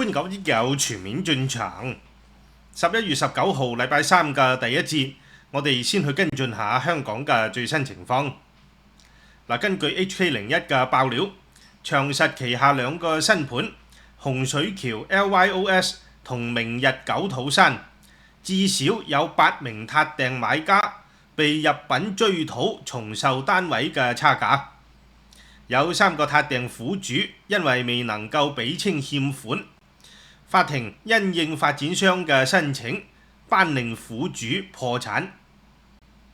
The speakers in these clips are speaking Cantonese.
歡迎各位友全面進場。11月19號禮拜三嘅第一節，我哋先去跟進下香港嘅最新情況。根據 HK01 嘅爆料，長實旗下兩個新盤洪水橋 LYOS 同明日九肚山，至少有8名撻訂買家被入稟追討重售單位嘅差價。有3個撻訂苦主因為未能夠俾清欠款，法庭因應發展商嘅申請，頒令苦主破產。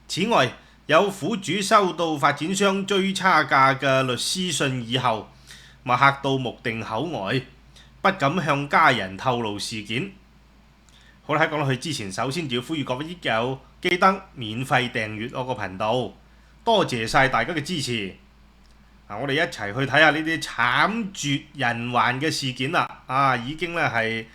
此外，有苦主收到發展商追差價嘅律師信以後，嚇到目定口呆，不敢向家人透露事件。好啦，喺講落去之前，首先就要呼籲各位友記得免費訂閱我個頻道，多謝晒大家嘅支持。我哋一齊去睇下呢啲慘絕人寰嘅事件啦！已經咧係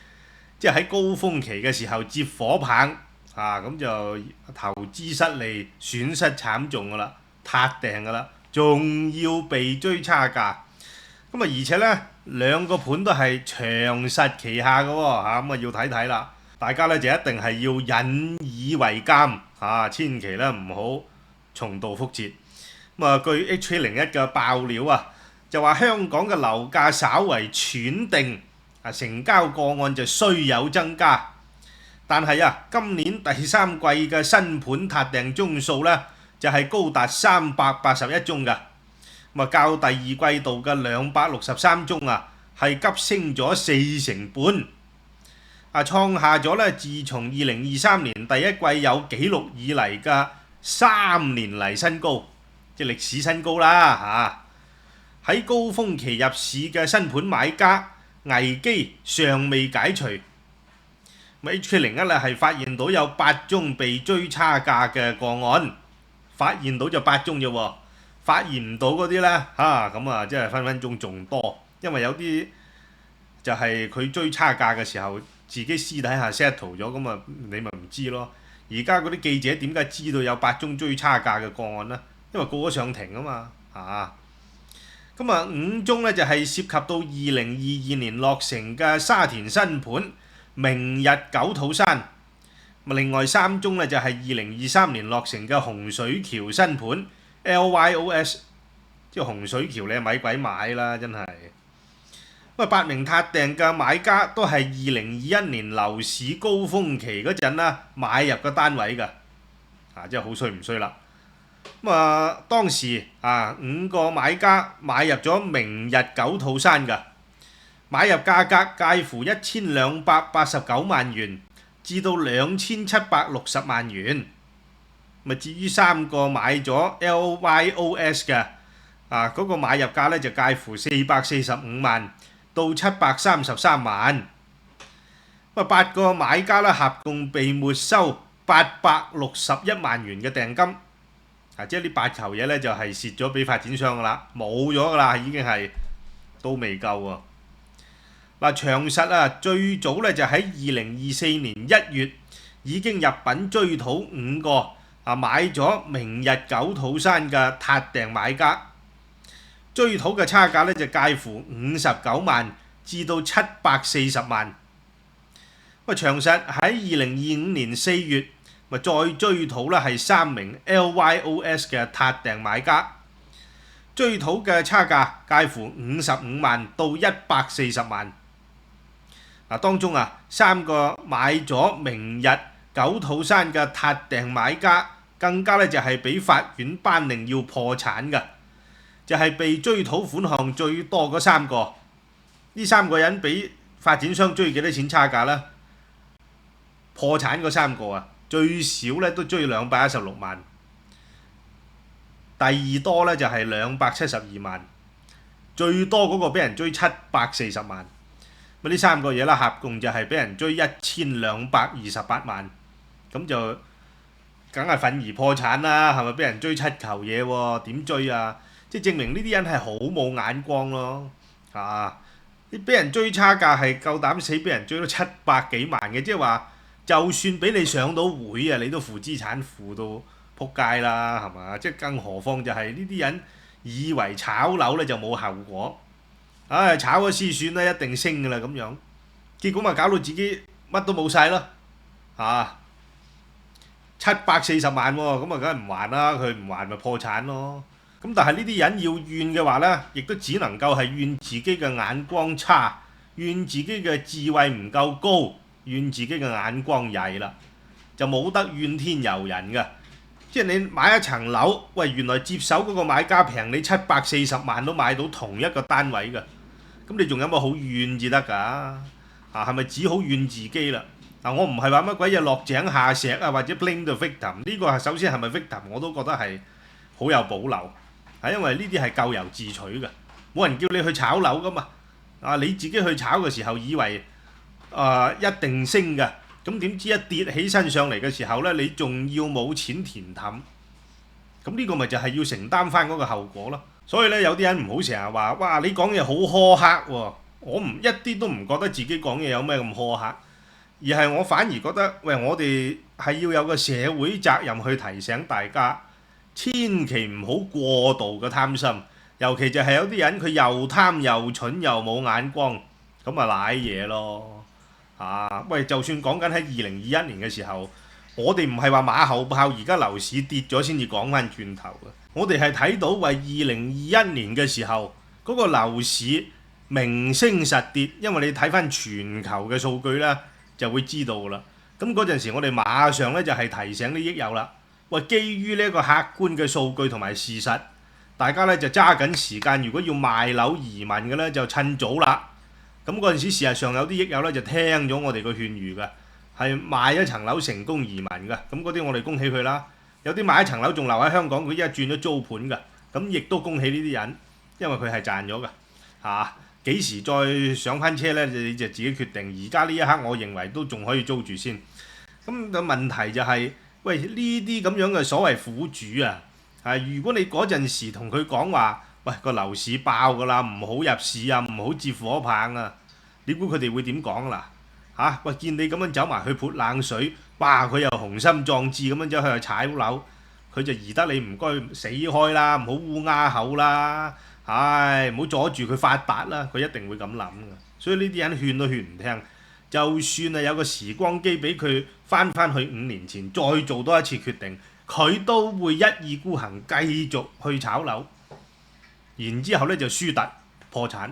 即係喺高峰期嘅時候接火棒，咁就投資失利、損失慘重噶啦，撻訂噶啦，仲要被追差價。而且咧兩個盤都係長實旗下嘅喎，要睇睇啦。大家咧就一定係要引以為鑑，千祈咧唔好重蹈覆轍。據 HK01 嘅爆料就話香港嘅樓價稍為喘定，成交個案就雖有增加，但係今年第三季嘅新盤撻訂宗數咧就係高達381宗㗎，較第二季度嘅263宗係急升咗4成半，創下咗咧自從2023年第一季有紀錄以嚟嘅3年嚟新高。即係歷史新高啦嚇！喺高峰期入市嘅新盤買家危機尚未解除，HK01 係發現到有8宗被追差價嘅個案，發現到就8宗啫喎，發現唔到嗰啲咧即係分分鐘仲多，因為有啲就係佢追差價嘅時候自己私底下 settle 咗，咁你咪唔知咯。而家嗰啲記者點解知道有8宗追差價嘅個案呢？因為告咗上庭5宗咧就係涉及到2022年落成嘅沙田新盤明日九肚山，另外3宗咧就係2023年落成嘅洪水橋新盤 LYOS， 即係洪水橋你咪鬼買啦，真係。8名撻訂嘅買家都係2021年樓市高峰期嗰陣買入嘅單位㗎，即係好衰唔衰啦。當時5個買家買入咗明日九肚山㗎，買入價格介乎1289萬元至到2760萬元。至於3個買咗 LYOS 嘅，嗰個買入價咧就介乎445萬到733萬。8個買家咧合共被沒收861萬元嘅訂金。即係呢8球嘢咧就係蝕咗俾發展商噶啦，冇咗噶啦，已經係都未夠喎。長實最早咧就喺2024年1月已經入稟追討5個買咗明日九肚山嘅撻訂買家，追討嘅差價咧就介乎59萬至到740萬。長實喺2025年4月再追討咧係3名 LYOS 嘅撻訂買家，追討嘅差價介乎55萬到140萬。當中3個買咗明日九肚山嘅撻訂買家，更加咧就係俾法院頒令要破產嘅，就係被追討款項最多嗰3個。呢3個人俾發展商追幾多錢差價呢？破產嗰3個最少咧都追216萬，第二多咧就係272萬，最多嗰個俾人追740萬。呢3個嘢啦，合共就係俾人追1228萬，咁就梗係憤而破產啦，係咪？俾人追7球嘢喎，點追啊？即係證明呢啲人係好冇眼光咯，你俾人追差價係夠膽死，俾人追到700幾萬嘅，即係話。就算俾你上到會你都負資產負到撲街啦，係嘛？即係更何況就係呢啲人以為炒樓咧就冇後果，炒咗先算啦，一定升㗎啦咁樣。結果咪搞到自己乜都冇晒咯，740萬喎，咁啊梗係唔還啦，佢唔還咪破產咯。咁但係呢啲人要怨嘅話呢，亦都只能夠係怨自己嘅眼光差，怨自己嘅智慧唔夠高，怨自己嘅眼光曳啦，就冇得怨天尤人嘅。即係你買一層樓，喂，原來接手嗰個買家平你740萬都買到同一個單位嘅，咁你仲有乜好怨至得㗎？係咪只好怨自己啦？我唔係話乜鬼嘢落井下石啊，或者 blame the victim， 呢個係首先係咪 victim 我都覺得係好有保留，因為呢啲係咎由自取嘅，冇人叫你去炒樓㗎嘛。你自己去炒嘅時候以為一定升嘅。咁點知一跌起身上嚟嘅時候呢，你仲要冇錢填氹，咁呢個咪就係要承擔翻嗰個後果咯。所以呢，有啲人唔好成日話，哇！你講嘢好苛刻喎，我一啲都唔覺得自己講嘢有咩咁苛刻，而係我反而覺得，喂，我哋係要有個社會責任去提醒大家，千祈唔好過度嘅貪心，尤其就係有啲人佢又貪又蠢又冇眼光，咁啊賴嘢咯。喂，就算講緊喺2021年嘅時候，我哋唔係話馬後炮，而家樓市跌咗先至講翻轉頭嘅。我哋係睇到為2021年嘅時候嗰個樓市明升實跌，因為你睇翻全球嘅數據咧，就會知道啦。咁嗰陣時，我哋馬上咧就係提醒啲益友啦。喂，基於呢一個客觀嘅數據同埋事實，大家咧就揸緊時間，如果要賣樓移民嘅咧，就趁早啦。咁嗰陣時，事實上有啲益友咧就聽咗我哋個勸喻嘅，係賣一層樓成功移民嘅。咁嗰啲我哋恭喜佢啦。有啲買一層樓仲留喺香港，佢依家轉咗租盤嘅，咁亦都恭喜呢啲人，因為佢係賺咗嘅。幾時再上翻車呢？你就自己決定。而家呢一刻，我認為都仲可以租住先。咁個問題就係，喂，呢啲咁樣嘅所謂苦主啊，如果你嗰陣時同佢講話，喂，個樓市爆㗎啦，唔好入市啊，唔好接火棒啊！你估佢哋會點講啦？喂，見你咁樣走埋去潑冷水，哇！佢又雄心壯志咁樣走去踩樓，佢就宜得你唔該死開啦，唔好烏鴉口啦，唔好阻住佢發達啦，佢一定會咁諗㗎。所以呢啲人勸都勸唔聽，就算係有個時光機俾佢翻去5年前再做多一次決定，佢都會一意孤行繼續去炒樓。然之後咧就輸突破產，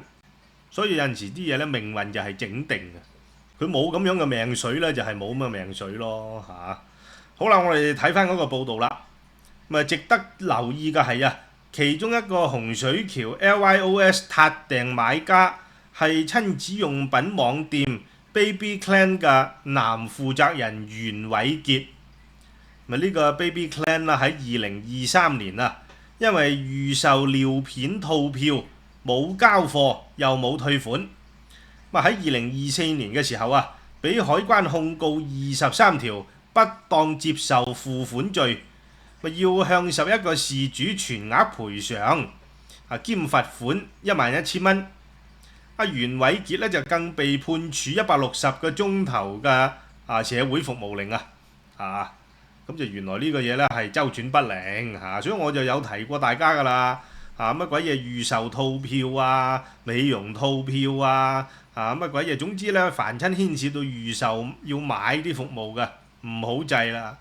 所以有陣時啲嘢咧命運就係整定嘅，佢冇咁樣嘅命水咧就係冇咁嘅命水咯。好啦，我哋睇翻嗰個報道啦，咪值得留意嘅係其中一個洪水橋 LYOS 撻訂買家係親子用品網店 Baby Clan 嘅男負責人袁偉傑，咪呢個 Baby Clan 啦喺2023年因為預售尿片套票冇交貨又冇退款，喺2024年嘅時候俾海關控告23條不當接受付款罪，要向11個事主全額賠償，兼罰款11000蚊。袁偉傑咧就更被判處160個鐘頭嘅社會服務令咁就原來呢個嘢咧係周轉不靈所以我就有提過大家㗎啦乜鬼嘢預售套票美容套票乜鬼嘢，總之咧凡親牽涉到預售要買啲服務嘅唔好制啦，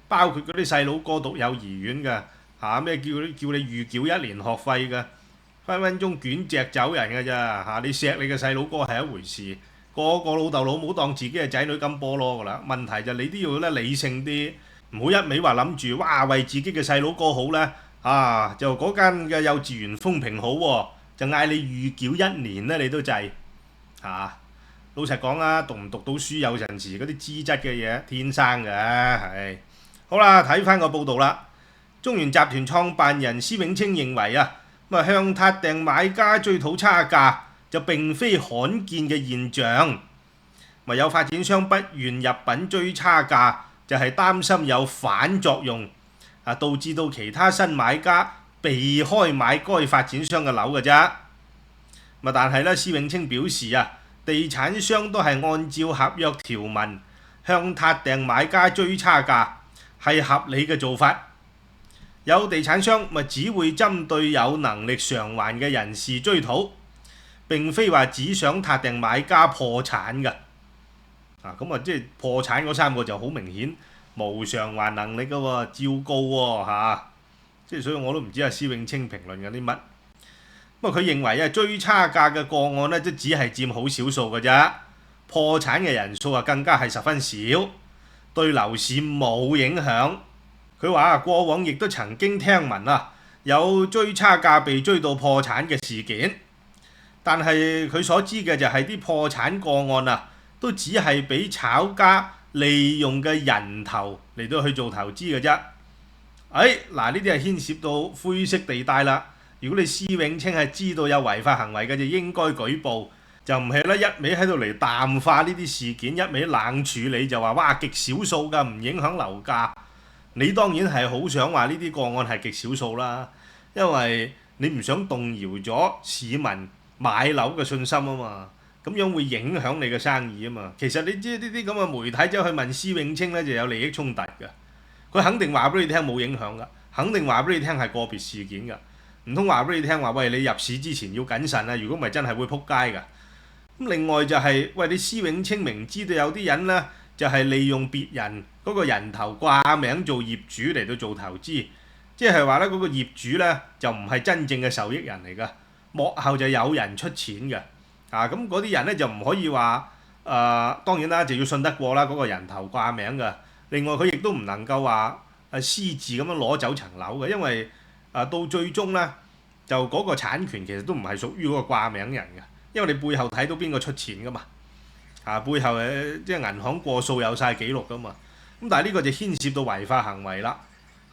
包括嗰啲細佬哥讀幼兒園嘅咩叫你預繳1年學費嘅，分分鐘捲隻走人㗎咋你錫你嘅細佬哥係一回事，個個老豆老母當自己係仔女金菠蘿㗎啦。問題就你都要咧理性啲。唔好一味話諗住，哇！為自己嘅細佬哥好呢，就嗰間嘅幼稚園風評好就嗌你預繳1年呢，你都制老實講讀唔讀到書有陣時嗰啲資質嘅嘢天生嘅係。好啦，睇翻個報道啦。中原集團創辦人施永青認為向撻訂買家追討差價就並非罕見嘅現象，有發展商不願入稟追差價，就係擔心有反作用導致到其他新買家避開買該發展商嘅樓嘅啫。但係施永青表示地產商都係按照合約條文向撻訂買家追差價係合理嘅做法。有地產商只會針對有能力償還嘅人士追討，並非話只想撻訂買家破產嘅。咁啊即係破產嗰3個就好明顯無償還能力嘅喎，照告喎即係所以我都唔知阿施永青評論緊啲乜。不過佢認為追差價嘅個案咧，都只係佔好少數嘅啫，破產嘅人數啊更加係十分少，對樓市冇影響。佢話過往亦都曾經聽聞有追差價被追到破產嘅事件，但係佢所知嘅就係啲破產個案都只係俾炒家利用嘅人頭嚟到去做投資嘅啫。嗱，呢啲係牽涉到灰色地帶啦。如果你施永青係知道有違法行為嘅，就應該舉報，就唔係一味喺度嚟淡化呢啲事件，一味冷處理就話哇極少數㗎，唔影響樓價。你當然係好想話呢啲個案係極少數啦，因為你唔想動搖咗市民買樓嘅信心啊嘛，咁樣會影響你嘅生意啊嘛。其實你知呢啲咁嘅媒體走去問施永青咧，就有利益衝突㗎。佢肯定話俾你聽冇影響㗎，肯定話俾你聽係個別事件㗎。唔通話俾你聽話，喂，你入市之前要謹慎啊！如果唔係真係會撲街㗎。咁另外就係，喂，你施永青明知道有啲人呢，就係利用別人嗰個人頭掛名做業主嚟到做投資，即係話呢嗰個業主呢，就唔係真正嘅受益人嚟㗎，幕後就有人出錢㗎。咁嗰啲人呢，就唔可以話當然啦，就要信得過啦嗰個人頭掛名㗎。另外佢亦都唔能夠話私自咁樣攞走層樓嘅，因為到最終呢，就嗰個產權其實都唔係屬於嗰個掛名人嘅，因為你背後睇到邊個出錢㗎嘛，背後即係銀行過數有晒記錄㗎嘛。咁但係呢個就牽涉到違法行為啦。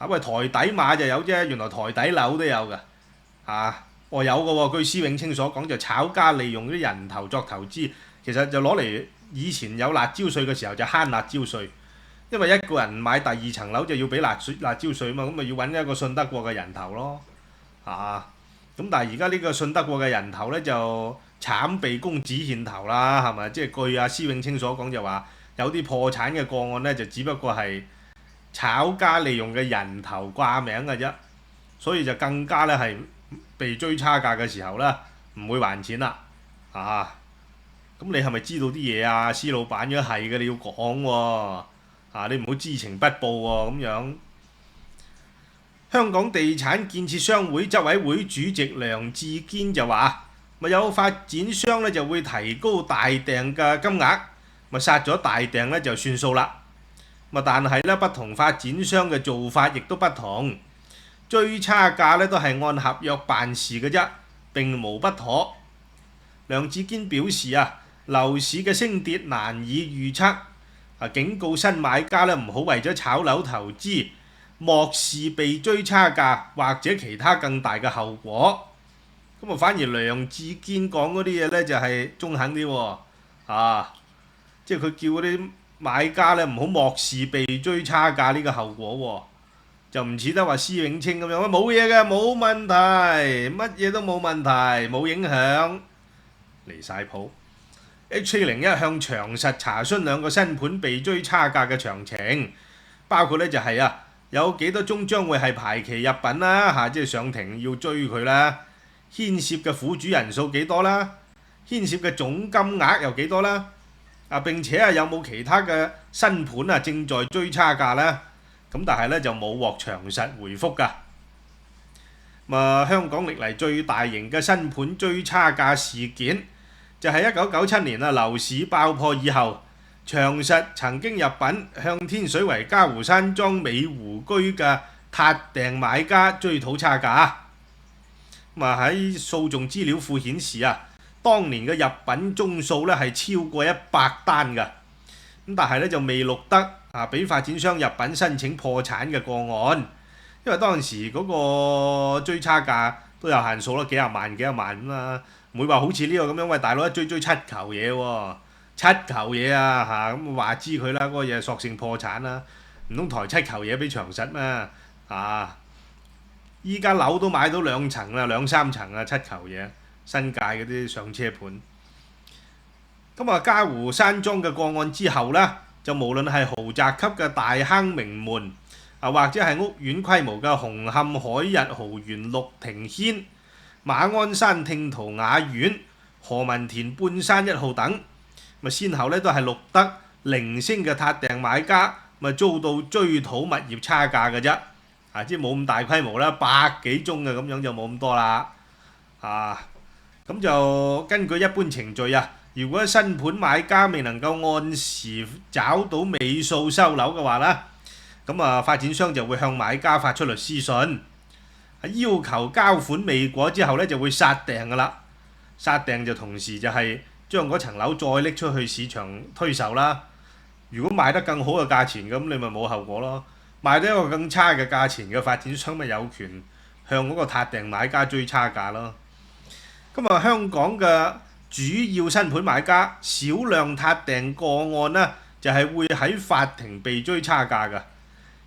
喂，台底碼就有啫，原來台底樓都有㗎。有嘅喎，據施永青所講，就炒家利用啲人頭作投資，其實就攞嚟以前有辣椒稅嘅時候就慳辣椒稅。因為一個人買第二層樓就要俾辣椒稅嘛，咁咪要揾一個信得過嘅人頭咯，咁但係而家呢個信得過嘅人頭呢，就慘被公子獻頭啦，係咪？即係據阿施永青所講就話有啲破產嘅個案呢，就只不過係炒家利用嘅人頭掛名嘅啫，所以就更加呢係被追差價嘅時候呢，唔會還錢啦，咁你係咪知道啲嘢啊？施老闆，如果係嘅你要講喎。你唔好知情不報喎咁樣。香港地產建設商會執委會主席梁志堅就話：有發展商咧就會提高大訂嘅金額，殺咗大訂咧就算數啦。但係咧不同發展商嘅做法亦都不同，追差價咧都係按合約辦事嘅啫，並無不妥。梁志堅表示樓市嘅升跌難以預測。警告新買家咧唔好為咗炒樓投資，漠視被追差價或者其他更大嘅後果。反而梁志堅講嗰啲嘢咧就係中肯啲喎，即係佢叫嗰啲買家咧唔好漠視被追差價呢個後果喎，就唔似得話施永青咁樣，冇嘢嘅，冇問題，乜嘢都冇問題，冇影響，離晒譜。HA01 向長實查詢2個新盤被追差價嘅詳情，包括咧就係有幾多宗將會係排期入稟啦，即係上庭要追佢啦，牽涉嘅苦主人數幾多啦，牽涉嘅總金額又幾多啦，並且有冇其他嘅新盤正在追差價呢？咁但係咧就冇獲長實回覆㗎。香港歷嚟最大型嘅新盤追差價事件，就係1997年樓市爆破以後，長實曾經入稟向天水圍嘉湖山莊美湖居嘅撻訂買家追討差價。喺訴訟資料庫顯示當年嘅入稟宗數咧係超過100單㗎，但係咧就未錄得俾發展商入稟申請破產嘅個案，因為當時嗰個追差價都有限數啦，幾廿萬咁啦。唔會話好似呢個咁樣，喂大佬一追7球嘢喎，7球嘢咁話知佢啦，嗰個嘢索性破產啦，唔通抬7球嘢俾長實咩？依家樓都買到2層啦，2、3層7球嘢，新界嗰啲上車盤。嘉湖山莊嘅個案之後呢，就無論係豪宅級嘅大坑名門，或者係屋苑規模嘅紅磡海逸豪園綠庭軒、馬鞍山聽濤雅苑、何文田半山1號等，先後咧都係錄得零星嘅撻訂買家咪遭到追討物業差價嘅啫，即係冇咁大規模啦，百幾宗嘅咁樣就冇咁多啦，咁就根據一般程序如果新盤買家未能夠按時找到尾數收樓嘅話咧，咁發展商就會向買家發出律師信，要求交款未果之後咧就會殺訂噶啦，殺訂就同時就係將嗰層樓再拎出去市場推售啦。如果賣得更好嘅價錢，咁你咪冇後果咯。賣得一個更差嘅價錢嘅發展商咪有權向嗰個撻訂買家追差價咯。咁香港嘅主要新盤買家少量撻訂個案呢，就係會喺法庭被追差價㗎。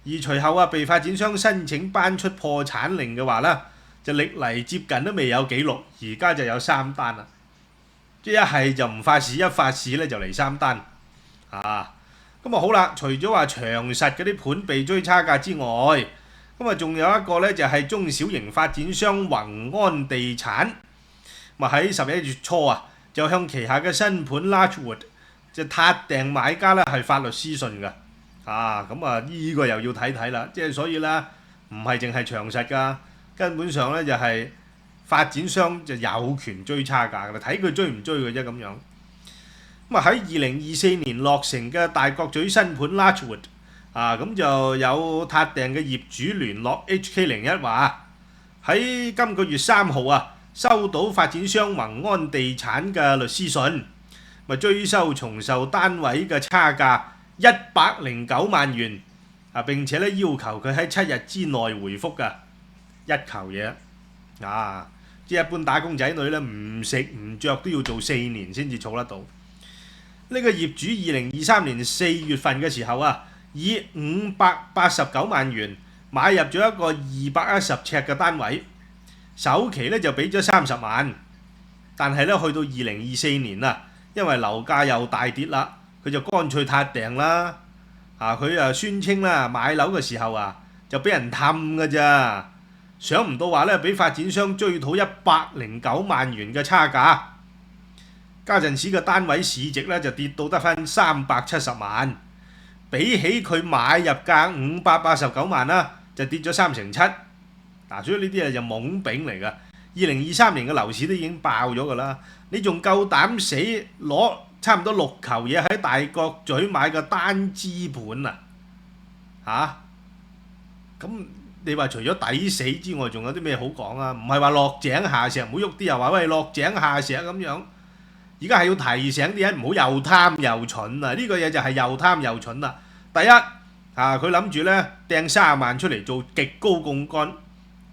而隨後被發展商申請頒出破產令嘅話呢，就歷嚟接近都未有記錄，而家就有3單啦。即係一係就唔發市，一發市咧就嚟3單。咁好啦，除咗話長實嗰啲盤被追差價之外，咁仲有一個咧就係中小型發展商宏安地產，喺11月初就向旗下嘅新盤 Larchwood 就撻訂買家咧係發律師信㗎。呢個又要睇睇啦，即係所以咧唔係淨係長實㗎，根本上咧就係發展商就有權追差價㗎啦，睇佢追唔追嘅啫咁樣。喺2024年落成嘅大角咀新盤 Larchwood 咁就有撻訂嘅業主聯絡 HK01 話喺今個月3號收到發展商宏安地產嘅律師信，咪追收重售單位嘅差價109萬元，並且咧要求佢喺7日之內回覆㗎，一球嘢即係一般打工仔女咧唔食唔着都要做4年先至儲得到。呢個業主2023年4月份嘅時候以589萬元買入咗一個210尺嘅單位，首期咧就俾咗30萬，但係咧去到2024年因為樓價又大跌啦，佢就乾脆撻訂啦。佢宣稱買樓嘅時候就俾人氹㗎咋，想唔到話咧俾發展商追討109萬元嘅差價。家陣時嘅單位市值咧就跌到得返370萬，比起佢買入價589萬就跌咗7%。所以呢啲就懵丙嚟㗎。2023年嘅樓市都已經爆咗㗎啦，你仲夠膽死攞差唔多6球嘢喺大角咀買個單支盤咁你話除咗抵死之外，仲有啲咩好講唔係話落井下石，唔好喐啲又話喂落井下石咁樣。而家係要提醒啲人唔好又貪又蠢呢個嘢就係又貪又蠢啦。第一佢諗住咧掟30萬出嚟做極高槓桿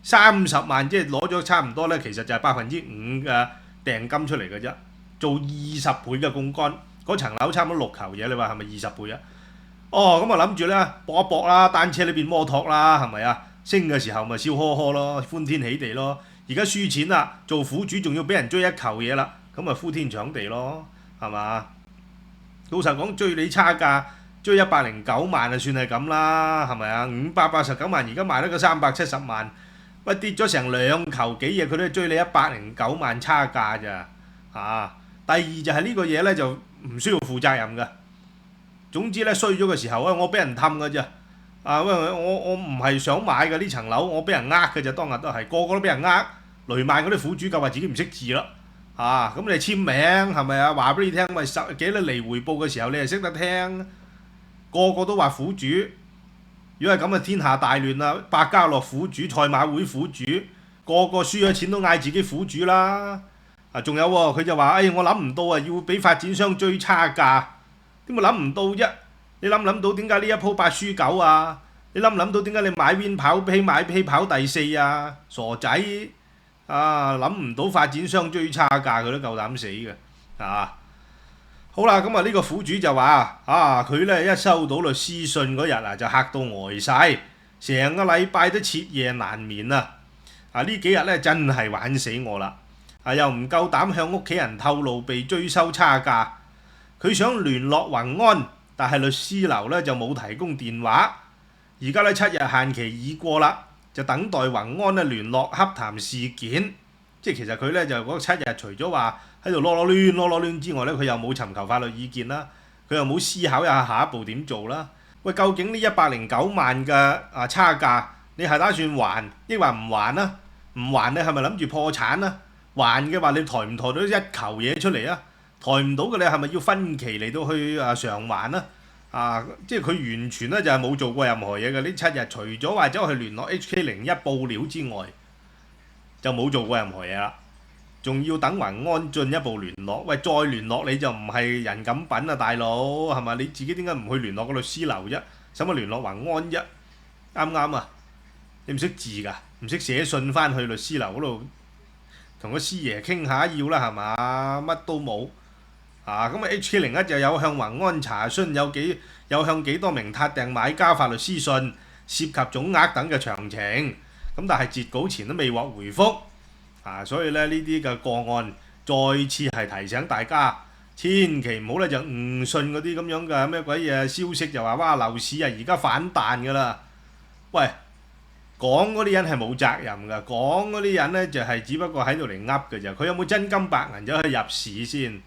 ，30萬即係攞咗差唔多咧，其實就係5%嘅訂金出嚟嘅啫，做20倍嘅槓桿，嗰層樓差唔多6球嘢，你話係咪20倍啊？咁諗住咧搏一搏啦，單車裏邊摩托啦，係咪升嘅時候咪笑呵呵咯，歡天喜地咯。而家輸錢啦，做苦主仲要俾人追一球嘢啦。咁咪呼天搶地咯，係嘛？老實講，追你差價，追109萬就算係咁啦，係咪589萬而家賣得個370萬，喂跌咗成2球幾嘢，佢都追你109萬差價咋第二就係呢個嘢咧就唔需要負責任㗎。總之咧衰咗嘅時候我俾人氹㗎咋我唔係想買嘅呢層樓，我俾人呃嘅咋，當日都係個個都俾人呃。雷曼嗰啲苦主夠話自己唔識字啦。咁你簽名係咪話俾你聽，喂幾多厘回報嘅時候你係識得聽，個個都話苦主。如果係咁天下大亂啦，百家樂苦主、賽馬會苦主，個個輸咗錢都嗌自己苦主啦。仲有佢就話我諗唔到要俾發展商追差價，點會諗唔到啫？你諗唔諗到點解呢一鋪8輸9你諗唔諗到點解你買 win 跑飛買飛跑第4傻仔！諗唔到發展商追差價，佢都夠膽死嘅。好啦，咁呢個苦主就話佢咧一收到律師信嗰日就嚇到呆晒，成個禮拜都徹夜難眠呢幾日咧真係玩死我啦！又唔夠膽向屋企人透露被追收差價，佢想聯絡宏安，但係律師樓咧就冇提供電話。而家咧7日限期已過啦。就等待宏安聯絡洽談事件，即係其實佢咧就嗰7日除咗話喺度囉囉攣之外咧，佢又冇尋求法律意見啦。佢又冇思考一下下一步點做啦。喂，究竟呢109萬嘅差價，你係打算還，抑或唔還啊？唔還你係咪諗住破產啊？還嘅話，你抬唔抬到一球嘢出嚟啊？抬唔到嘅你係咪要分期嚟到去償還啊？即係佢完全咧就係冇做過任何嘢嘅呢7日，除咗話走去聯絡 HK01報料之外，就冇做過任何嘢啦。仲要等宏安進一步聯絡，喂，再聯絡你就唔係人咁品啊，大佬係咪？你自己點解唔去聯絡個律師樓啫？使乜聯絡宏安啫？啱唔啱啊？你唔識字㗎，唔識寫信翻去律師樓嗰度同個師爺傾下要啦係嘛？乜都冇咁HK01就有向宏安查詢有向幾多名撻訂買家發律師信，涉及總額等嘅詳情，咁但係截稿前都未獲回覆。所以咧呢啲嘅個案再次係提醒大家，千祈唔好咧就誤信嗰啲咁樣嘅咩鬼嘢消息，就話哇樓市而家反彈㗎啦。喂，講嗰啲人係冇責任㗎，講嗰啲人咧就係只不過喺度嚟噏㗎咋，佢有冇真金白銀走去入市先？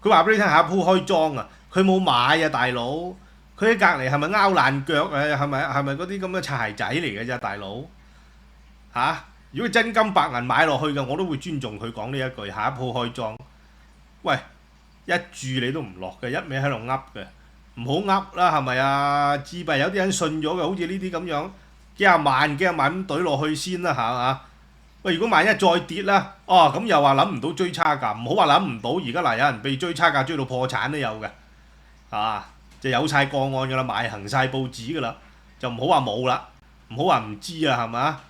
佢話俾你聽下一鋪開莊啊，佢冇買啊大佬，佢喺隔離係咪拗爛腳啊？係咪嗰啲咁嘅擦鞋仔嚟嘅啫大佬？如果真金白銀買落去嘅，我都會尊重佢講呢一句下一鋪開莊。喂，一注你都唔落嘅，一味喺度噏嘅，唔好噏啦係咪啊？自閉有啲人信咗嘅，好似呢啲咁樣幾廿萬咁懟落去先啦係嘛？喂，如果萬一再跌啦，咁又話諗唔到追差價，唔好話諗唔到，而家嗱有人被追差價追到破產都有嘅，就有晒個案㗎啦，賣行晒報紙㗎啦，就唔好話冇啦，唔好話唔知啊係嘛？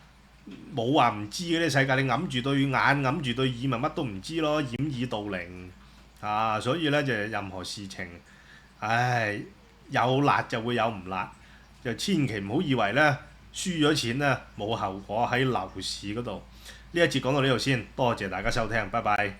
冇話唔知嘅呢世界，你揞住對眼揞住對耳咪乜都唔知咯，掩耳盜鈴所以咧就任何事情，有辣就會有唔辣，就千祈唔好以為咧輸咗錢咧冇後果喺樓市嗰度。呢一節講到呢度先，多謝大家收聽，拜拜。